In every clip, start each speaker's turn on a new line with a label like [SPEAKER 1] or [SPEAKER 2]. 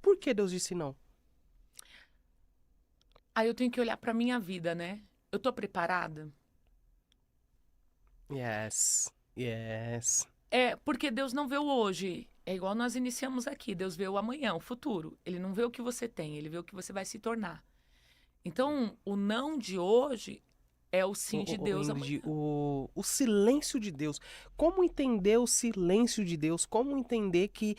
[SPEAKER 1] Por que Deus disse não?
[SPEAKER 2] Aí eu tenho que olhar pra minha vida, né? Eu tô preparada?
[SPEAKER 1] Yes, yes.
[SPEAKER 2] É, porque Deus não vê o hoje. É igual nós iniciamos aqui. Deus vê o amanhã, o futuro. Ele não vê o que você tem, ele vê o que você vai se tornar. Então, o não de hoje é o sim de Deus
[SPEAKER 1] Ingrid,
[SPEAKER 2] amanhã.
[SPEAKER 1] o silêncio de Deus. Como entender o silêncio de Deus? Como entender que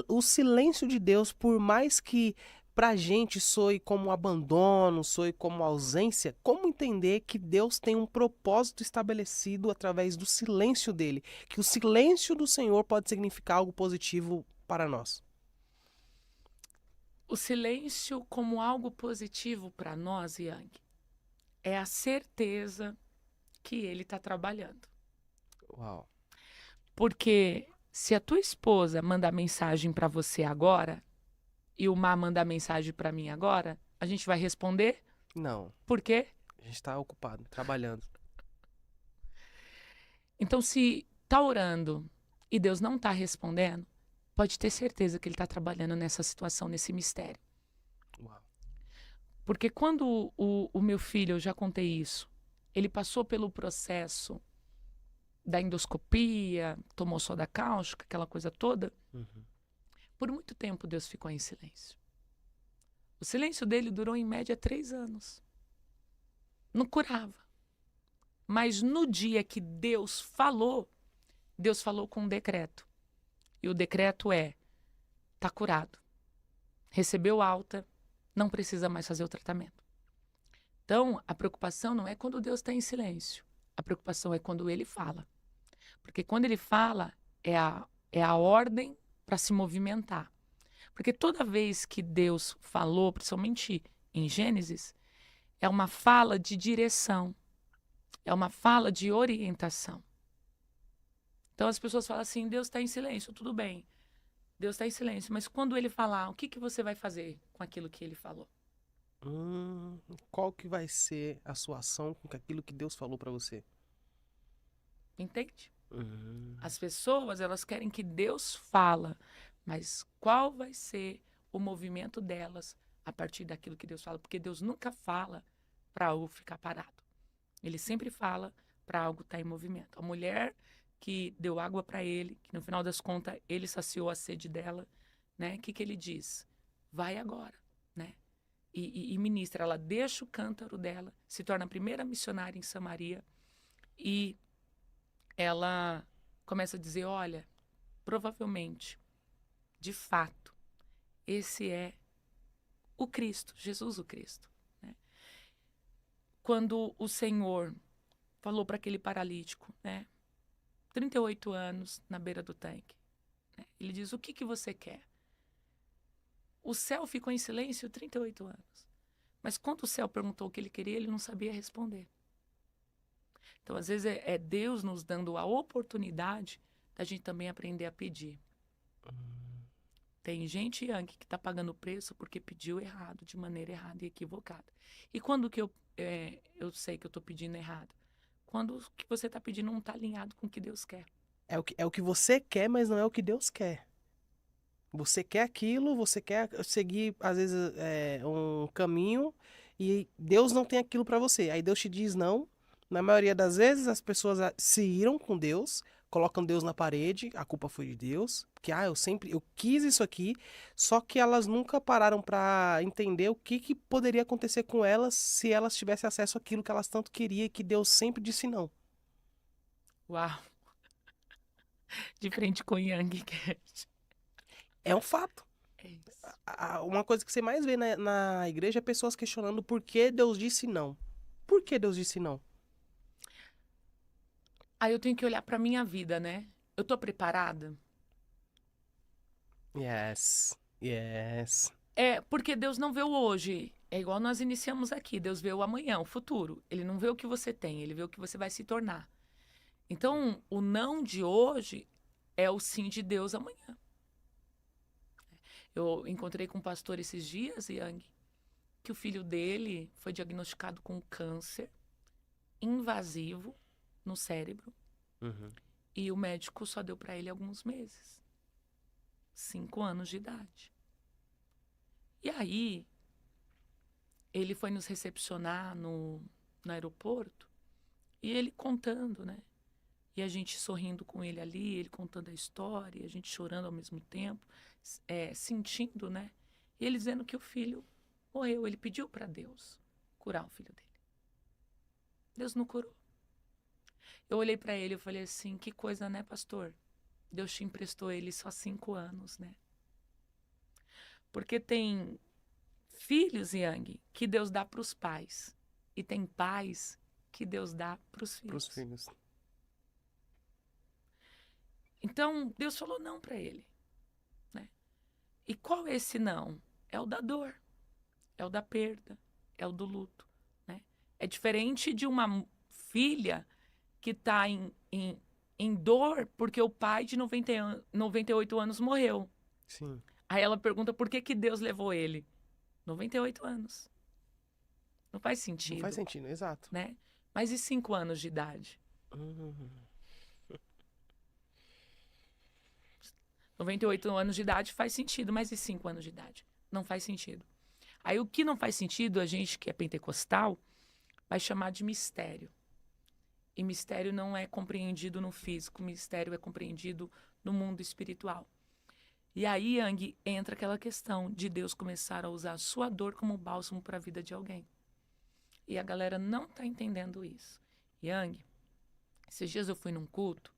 [SPEAKER 1] o silêncio de Deus, por mais que pra gente soe como abandono, soe como ausência, como entender que Deus tem um propósito estabelecido através do silêncio dele? Que o silêncio do Senhor pode significar algo positivo para nós.
[SPEAKER 2] O silêncio como algo positivo para nós, Yang, é a certeza que ele está trabalhando.
[SPEAKER 1] Uau.
[SPEAKER 2] Porque se a tua esposa manda mensagem para você agora e o Má manda mensagem para mim agora, a gente vai responder?
[SPEAKER 1] Não,
[SPEAKER 2] Por quê?
[SPEAKER 1] a gente está ocupado, trabalhando.
[SPEAKER 2] Então, se tá orando e Deus não está respondendo, pode ter certeza que ele está trabalhando nessa situação, nesse mistério.
[SPEAKER 1] Uau.
[SPEAKER 2] Porque quando o meu filho, eu já contei isso, ele passou pelo processo da endoscopia, tomou soda cáustica, aquela coisa toda,
[SPEAKER 1] Uhum.
[SPEAKER 2] por muito tempo Deus ficou em silêncio. O silêncio dele durou em média 3 anos. Não curava. Mas no dia que Deus falou com um decreto. E o decreto é: tá curado. Recebeu alta, não precisa mais fazer o tratamento. Então, a preocupação não é quando Deus está em silêncio. A preocupação é quando ele fala. Porque quando ele fala, é a ordem para se movimentar. Porque toda vez que Deus falou, principalmente em Gênesis, é uma fala de direção, é uma fala de orientação. Então as pessoas falam assim: Deus está em silêncio, tudo bem. Deus está em silêncio, mas quando ele falar, o que, que você vai fazer com aquilo que ele falou?
[SPEAKER 1] Qual que vai ser a sua ação com aquilo que Deus falou pra você?
[SPEAKER 2] Entende?
[SPEAKER 1] Hum,
[SPEAKER 2] As pessoas, elas querem que Deus fala, mas qual vai ser o movimento delas a partir daquilo que Deus fala? Porque Deus nunca fala para algo ficar parado. Ele sempre fala para algo estar em movimento. A mulher que deu água para ele, que no final das contas ele saciou a sede dela, né? O que, que ele diz? Vai agora, né? E ministra, ela deixa o cântaro dela, se torna a primeira missionária em Samaria e ela começa a dizer: olha, provavelmente, de fato, esse é o Cristo, Jesus o Cristo. Né? Quando o Senhor falou para aquele paralítico, né, 38 anos na beira do tanque, né, ele diz: o que, que você quer? O céu ficou em silêncio 38 anos. Mas quando o céu perguntou o que ele queria, ele não sabia responder. Então, às vezes, é Deus nos dando a oportunidade da gente também aprender a pedir. Tem gente, Yang, que está pagando preço porque pediu errado, de maneira errada e equivocada. E quando que eu sei que eu estou pedindo errado? Quando o que você está pedindo não está alinhado com o que Deus quer.
[SPEAKER 1] é o que você quer, mas não é o que Deus quer. Você quer aquilo, você quer seguir, às vezes, um caminho e Deus não tem aquilo pra você. Aí Deus te diz não. Na maioria das vezes, as pessoas se iram com Deus, colocam Deus na parede, a culpa foi de Deus, porque eu quis isso aqui, só que elas nunca pararam pra entender o que que poderia acontecer com elas se elas tivessem acesso àquilo que elas tanto queriam e que Deus sempre disse não.
[SPEAKER 2] Uau! De frente com Yang Cash.
[SPEAKER 1] É um fato.
[SPEAKER 2] É isso.
[SPEAKER 1] Uma coisa que você mais vê na igreja é pessoas questionando por que Deus disse não. Por que Deus disse não?
[SPEAKER 2] Aí eu tenho que olhar para minha vida, né? Eu tô preparada?
[SPEAKER 1] Yes, yes.
[SPEAKER 2] É, porque Deus não vê o hoje. É igual nós iniciamos aqui. Deus vê o amanhã, o futuro. Ele não vê o que você tem, ele vê o que você vai se tornar. Então, o não de hoje é o sim de Deus amanhã. Eu encontrei com um pastor esses dias, Yang, que o filho dele foi diagnosticado com câncer invasivo no cérebro
[SPEAKER 1] Uhum.
[SPEAKER 2] e o médico só deu para ele alguns meses, 5 anos de idade. E aí, ele foi nos recepcionar no aeroporto e ele contando, né? E a gente sorrindo com ele ali, ele contando a história, e a gente chorando ao mesmo tempo, sentindo, né? E ele dizendo que o filho morreu. Ele pediu para Deus curar o filho dele. Deus não curou. Eu olhei para ele e falei assim, que coisa, né, pastor? Deus te emprestou ele só 5 anos, né? Porque tem filhos, Yang, que Deus dá para os pais. E tem pais que Deus dá para os
[SPEAKER 1] Pros
[SPEAKER 2] filhos.
[SPEAKER 1] filhos.
[SPEAKER 2] Então, Deus falou não para ele, né? E qual é esse não? É o da dor, é o da perda, é o do luto, né? É diferente de uma filha que está em dor porque o pai de 98 anos morreu.
[SPEAKER 1] Sim.
[SPEAKER 2] Aí ela pergunta por que Deus levou ele. 98 anos. Não faz sentido,
[SPEAKER 1] Não faz sentido, exato.
[SPEAKER 2] né? Mas e 5 anos de idade?
[SPEAKER 1] Uhum.
[SPEAKER 2] 98 anos de idade faz sentido, mas e 5 anos de idade? Não faz sentido. Aí o que não faz sentido, a gente que é pentecostal vai chamar de mistério. E mistério não é compreendido no físico, mistério é compreendido no mundo espiritual. E aí, Yang, entra aquela questão de Deus começar a usar a sua dor como bálsamo para a vida de alguém. E a galera não está entendendo isso. Yang, esses dias eu fui num culto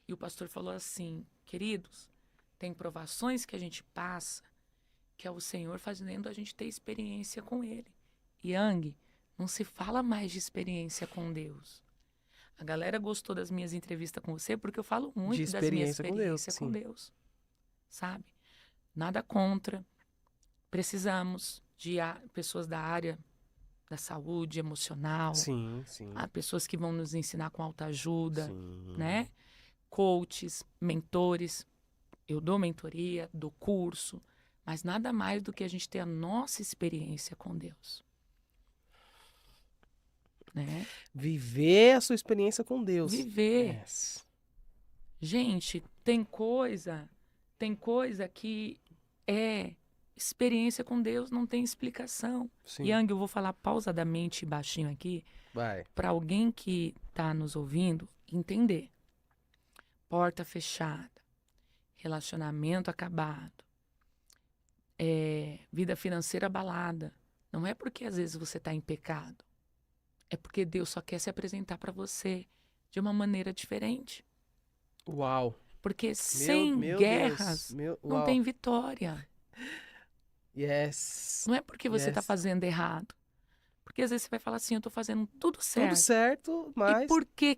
[SPEAKER 2] e o pastor falou assim, queridos, tem provações que a gente passa que é o Senhor fazendo a gente ter experiência com Ele. Yang, não se fala mais de experiência com Deus. A galera gostou das minhas entrevistas com você porque eu falo muito
[SPEAKER 1] De
[SPEAKER 2] das minhas
[SPEAKER 1] experiência com Deus,
[SPEAKER 2] experiências com
[SPEAKER 1] sim.
[SPEAKER 2] Deus. Sabe? Nada contra. Precisamos de pessoas da área da saúde emocional,
[SPEAKER 1] Sim, sim.
[SPEAKER 2] pessoas que vão nos ensinar com autoajuda,
[SPEAKER 1] Sim.
[SPEAKER 2] né? Coaches, mentores. Eu dou mentoria, dou curso, mas nada mais do que a gente ter a nossa experiência com Deus. Né?
[SPEAKER 1] Viver a sua experiência com Deus.
[SPEAKER 2] Viver.
[SPEAKER 1] Yes.
[SPEAKER 2] Gente, tem coisa que é experiência com Deus, não tem explicação.
[SPEAKER 1] Sim.
[SPEAKER 2] Yang, eu vou falar pausadamente e baixinho aqui,
[SPEAKER 1] Vai.
[SPEAKER 2] para alguém que está nos ouvindo entender. Porta fechada, relacionamento acabado, vida financeira abalada. Não é porque às vezes você está em pecado. É porque Deus só quer se apresentar para você de uma maneira diferente.
[SPEAKER 1] Uau.
[SPEAKER 2] Porque sem guerras não tem vitória.
[SPEAKER 1] Yes.
[SPEAKER 2] Não é porque você está fazendo errado. Porque às vezes você vai falar assim, eu estou fazendo tudo certo.
[SPEAKER 1] Tudo certo, mas...
[SPEAKER 2] E por que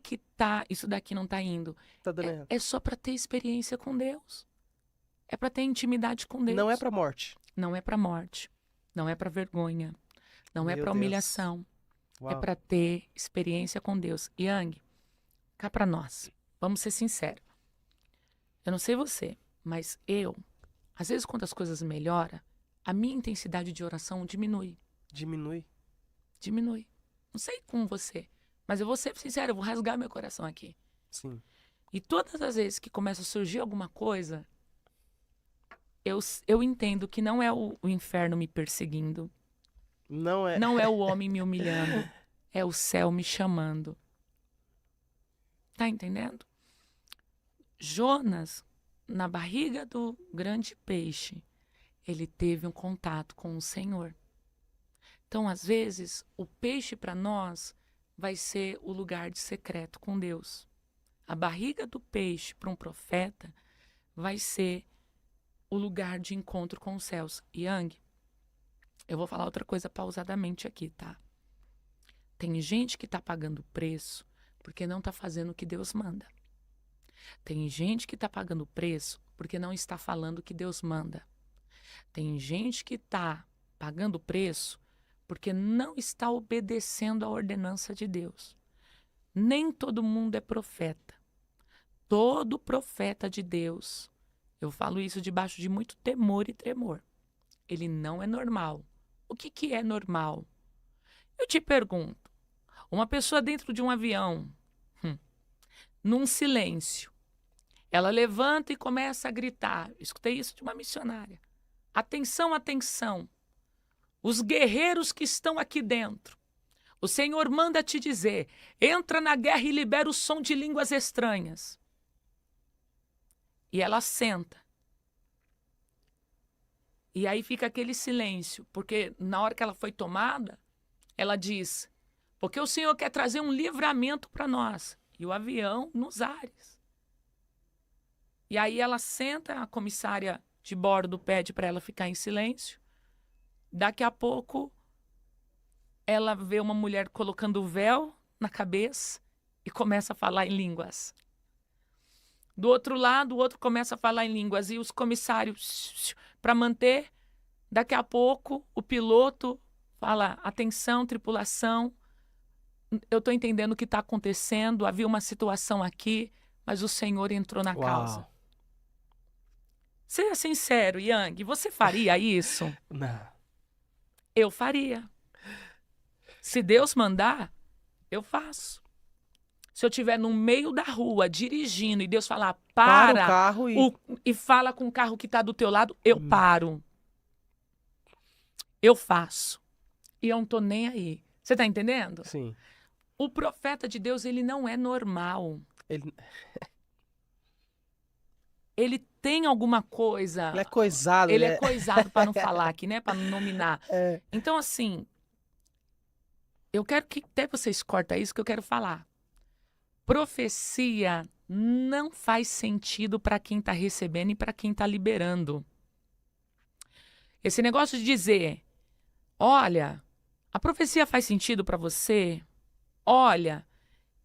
[SPEAKER 2] isso daqui não está indo?
[SPEAKER 1] Tá dando errado.
[SPEAKER 2] É só para ter experiência com Deus. É para ter intimidade com Deus.
[SPEAKER 1] Não é pra morte.
[SPEAKER 2] Não é para morte. Não é para vergonha. Não é para humilhação.
[SPEAKER 1] Uau.
[SPEAKER 2] É para ter experiência com Deus. Yang, cá para nós. Vamos ser sinceros. Eu não sei você, mas às vezes quando as coisas melhoram, a minha intensidade de oração diminui.
[SPEAKER 1] Diminui.
[SPEAKER 2] Diminui. Não sei com você, mas eu vou ser sincero, eu vou rasgar meu coração aqui.
[SPEAKER 1] Sim.
[SPEAKER 2] E todas as vezes que começa a surgir alguma coisa, eu entendo que não é o inferno me perseguindo.
[SPEAKER 1] Não é.
[SPEAKER 2] Não é o homem me humilhando. É o céu me chamando. Tá entendendo? Jonas, na barriga do grande peixe, ele teve um contato com o Senhor. Então, às vezes, o peixe para nós vai ser o lugar de secreto com Deus. A barriga do peixe para um profeta vai ser o lugar de encontro com os céus. Yang, eu vou falar outra coisa pausadamente aqui, tá? Tem gente que está pagando preço porque não está fazendo o que Deus manda. Tem gente que está pagando preço porque não está falando o que Deus manda. Tem gente que está pagando preço porque não está obedecendo à ordenança de Deus. Nem todo mundo é profeta. Todo profeta de Deus, eu falo isso debaixo de muito temor e tremor, ele não é normal. O que é normal? Eu te pergunto, uma pessoa dentro de um avião, num silêncio, ela levanta e começa a gritar. Eu escutei isso de uma missionária. Atenção, atenção. os guerreiros que estão aqui dentro, o Senhor manda te dizer, entra na guerra e libera o som de línguas estranhas. E ela senta. E aí fica aquele silêncio, porque na hora que ela foi tomada, ela diz, porque o Senhor quer trazer um livramento para nós. E o avião nos ares. E aí ela senta, a comissária de bordo pede para ela ficar em silêncio. Daqui a pouco, ela vê uma mulher colocando o véu na cabeça e começa a falar em línguas. Do outro lado, o outro começa a falar em línguas. E os comissários, para manter, daqui a pouco, o piloto fala, atenção, tripulação, eu estou entendendo o que está acontecendo, havia uma situação aqui, mas o Senhor entrou na causa. Seja sincero, Yang, você faria isso?
[SPEAKER 1] Não.
[SPEAKER 2] Eu faria. Se Deus mandar, eu faço. Se eu estiver no meio da rua, dirigindo, e Deus falar, para
[SPEAKER 1] o carro
[SPEAKER 2] e fala com o carro que está do teu lado, eu paro. Eu faço. E eu não estou nem aí. Você está entendendo?
[SPEAKER 1] Sim.
[SPEAKER 2] O profeta de Deus, ele não é normal. Ele tem alguma coisa...
[SPEAKER 1] Ele é coisado.
[SPEAKER 2] Ele é coisado, para não falar aqui, né? Para não nominar.
[SPEAKER 1] É.
[SPEAKER 2] Então, assim, eu quero que até vocês cortem isso que eu quero falar. Profecia não faz sentido para quem está recebendo e para quem está liberando. Esse negócio de dizer, olha, a profecia faz sentido para você? Olha,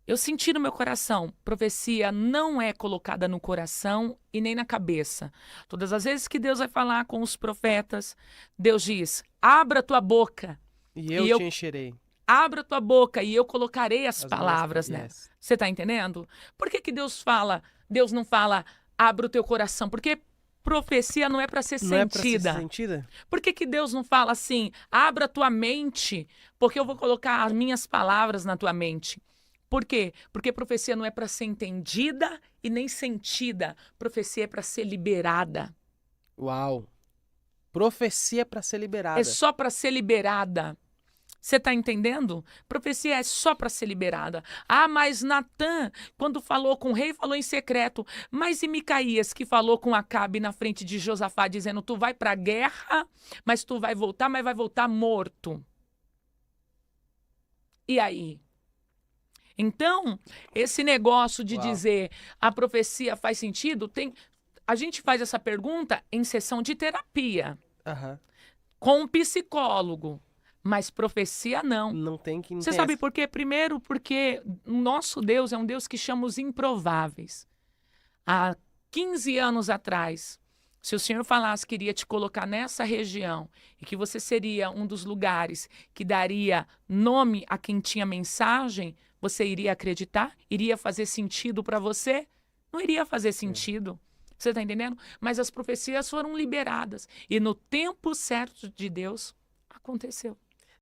[SPEAKER 2] eu senti no meu coração. Profecia não é colocada no coração e nem na cabeça. Todas as vezes que Deus vai falar com os profetas, Deus diz, abra tua boca.
[SPEAKER 1] E eu te encherei.
[SPEAKER 2] Abra tua boca e eu colocarei as palavras nela.
[SPEAKER 1] Yes.
[SPEAKER 2] Você está entendendo? Por que Deus fala, Deus não fala, abra o teu coração? Porque profecia não é para ser
[SPEAKER 1] Não
[SPEAKER 2] sentida.
[SPEAKER 1] É pra ser sentida?
[SPEAKER 2] Por que Deus não fala assim, abra tua mente, porque eu vou colocar as minhas palavras na tua mente? Por quê? Porque profecia não é para ser entendida e nem sentida. Profecia é para ser liberada.
[SPEAKER 1] Uau. Profecia é para ser liberada.
[SPEAKER 2] É só para ser liberada. Você está entendendo? Profecia é só para ser liberada. Ah, mas Natã, quando falou com o rei, falou em secreto. Mas e Micaías, que falou com Acabe na frente de Josafá, dizendo, tu vai para a guerra, mas tu vai voltar, mas vai voltar morto. E aí? Então, esse negócio de dizer a profecia faz sentido, a gente faz essa pergunta em sessão de terapia, com um psicólogo. Mas profecia não.
[SPEAKER 1] Não tem que...
[SPEAKER 2] Você sabe por quê? Primeiro, porque o nosso Deus é um Deus que chama os improváveis. Há 15 anos atrás, se o Senhor falasse que iria te colocar nessa região e que você seria um dos lugares que daria nome a quem tinha mensagem, você iria acreditar? Iria fazer sentido para você? Não iria fazer sentido. Você está entendendo? Mas as profecias foram liberadas. E no tempo certo de Deus, aconteceu.